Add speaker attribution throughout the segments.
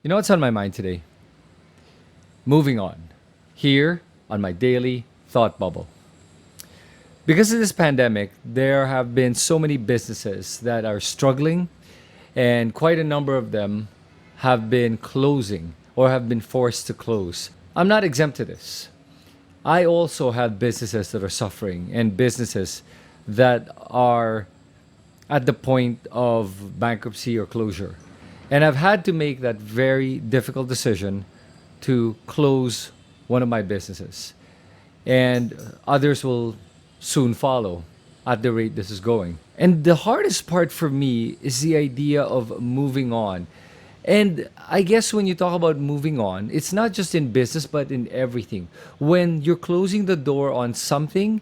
Speaker 1: You know what's on my mind today? Moving on. Here on my daily thought bubble. Because of this pandemic, there have been so many businesses that are struggling, and quite a number of them have been closing or have been forced to close. I'm not exempt to this. I also have businesses that are suffering and businesses that are at the point of bankruptcy or closure. And I've had to make that very difficult decision to close one of my businesses. And others will soon follow at the rate this is going. And the hardest part for me is the idea of moving on. And I guess when you talk about moving on, it's not just in business, but in everything. When you're closing the door on something,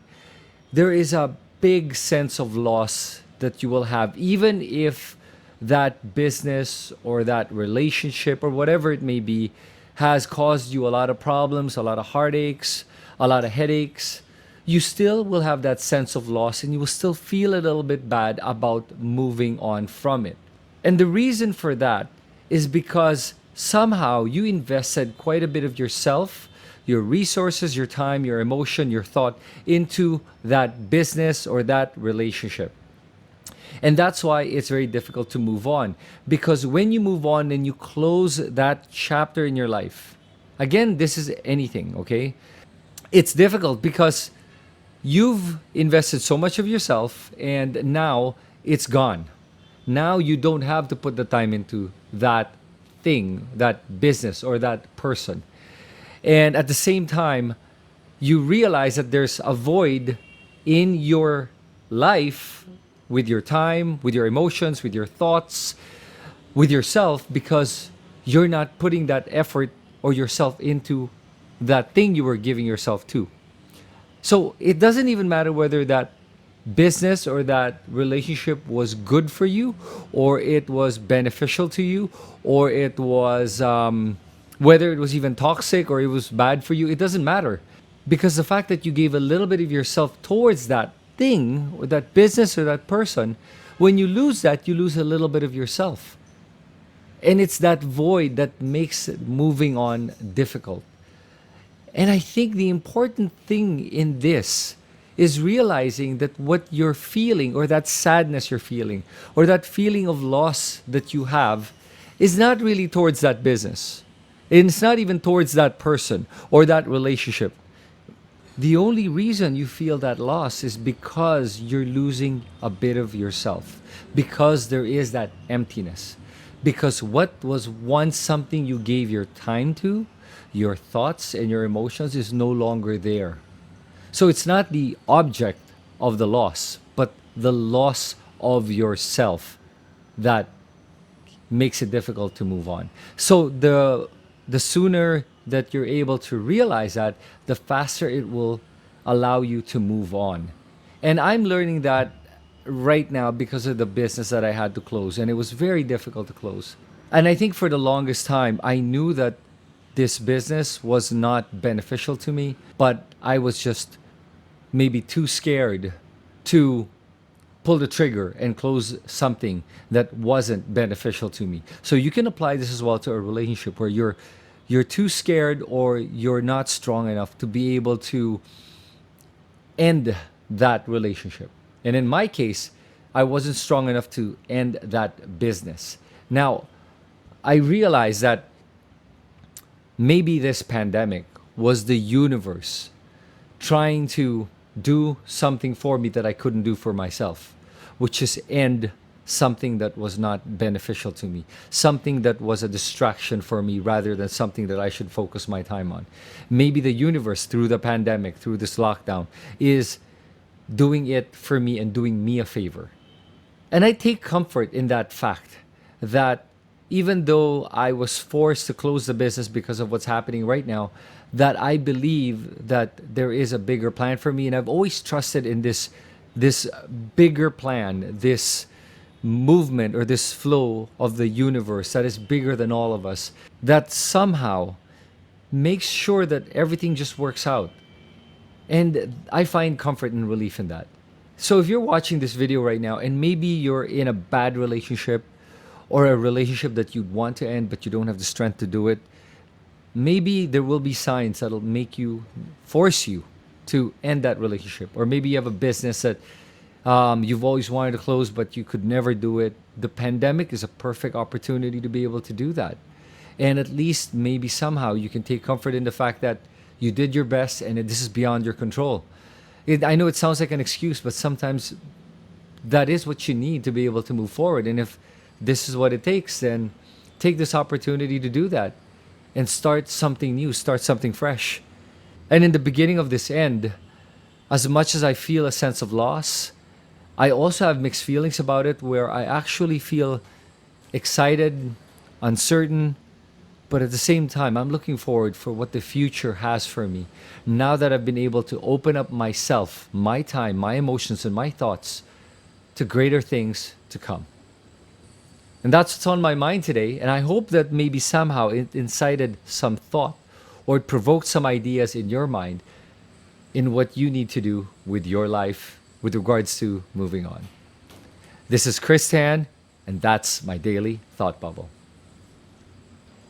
Speaker 1: there is a big sense of loss that you will have, even if that business or that relationship or whatever it may be has caused you a lot of problems, a lot of heartaches, a lot of headaches. You still will have that sense of loss and you will still feel a little bit bad about moving on from it. And the reason for that is because somehow you invested quite a bit of yourself, your resources, your time, your emotion, your thought into that business or that relationship. And that's why it's very difficult to move on. Because when you move on and you close that chapter in your life, again, this is anything, okay? It's difficult because you've invested so much of yourself and now it's gone. Now you don't have to put the time into that thing, that business, or that person. And at the same time, you realize that there's a void in your life with your time, with your emotions, with your thoughts, with yourself, because you're not putting that effort or yourself into that thing you were giving yourself to. So it doesn't even matter whether that business or that relationship was good for you, or it was beneficial to you, or it was whether it was even toxic or it was bad for you. It doesn't matter, because the fact that you gave a little bit of yourself towards that thing or that business or that person, when you lose that, you lose a little bit of yourself. And it's that void that makes moving on difficult. And I think the important thing in this is realizing that what you're feeling, or that sadness you're feeling, or that feeling of loss that you have, is not really towards that business. And it's not even towards that person or that relationship. The only reason you feel that loss is because you're losing a bit of yourself, because there is that emptiness. Because what was once something you gave your time to, your thoughts and your emotions, is no longer there. So it's not the object of the loss, but the loss of yourself that makes it difficult to move on. So the sooner that you're able to realize that, the faster it will allow you to move on. And I'm learning that right now because of the business that I had to close, and it was very difficult to close. And I think for the longest time, I knew that this business was not beneficial to me, but I was just maybe too scared to pull the trigger and close something that wasn't beneficial to me. So you can apply this as well to a relationship where you're too scared or you're not strong enough to be able to end that relationship. And in my case, I wasn't strong enough to end that business. Now, I realized that maybe this pandemic was the universe trying to do something for me that I couldn't do for myself, which is end something that was not beneficial to me, something that was a distraction for me rather than something that I should focus my time on. Maybe the universe, through the pandemic, through this lockdown, is doing it for me and doing me a favor. And I take comfort in that fact that even though I was forced to close the business because of what's happening right now, that I believe that there is a bigger plan for me. And I've always trusted in this bigger plan, this movement or this flow of the universe that is bigger than all of us, that somehow makes sure that everything just works out. And I find comfort and relief in that. So if you're watching this video right now and maybe you're in a bad relationship, or a relationship that you'd want to end but you don't have the strength to do it, maybe there will be signs that'll make you force you to end that relationship. Or maybe you have a business that you've always wanted to close but you could never do it. The pandemic is a perfect opportunity to be able to do that. And at least maybe somehow you can take comfort in the fact that you did your best and this is beyond your control. I know it sounds like an excuse, but sometimes that is what you need to be able to move forward. And if this is what it takes, then take this opportunity to do that and start something new, start something fresh. And in the beginning of this end, as much as I feel a sense of loss, I also have mixed feelings about it where I actually feel excited, uncertain, but at the same time, I'm looking forward for what the future has for me. Now that I've been able to open up myself, my time, my emotions, and my thoughts to greater things to come. And that's what's on my mind today. And I hope that maybe somehow it incited some thought or it provoked some ideas in your mind in what you need to do with your life with regards to moving on. This is Chris Tan, and that's my daily thought bubble.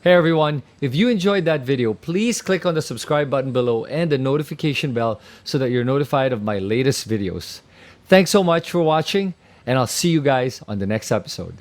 Speaker 1: Hey everyone, if you enjoyed that video, please click on the subscribe button below and the notification bell so that you're notified of my latest videos. Thanks so much for watching, and I'll see you guys on the next episode.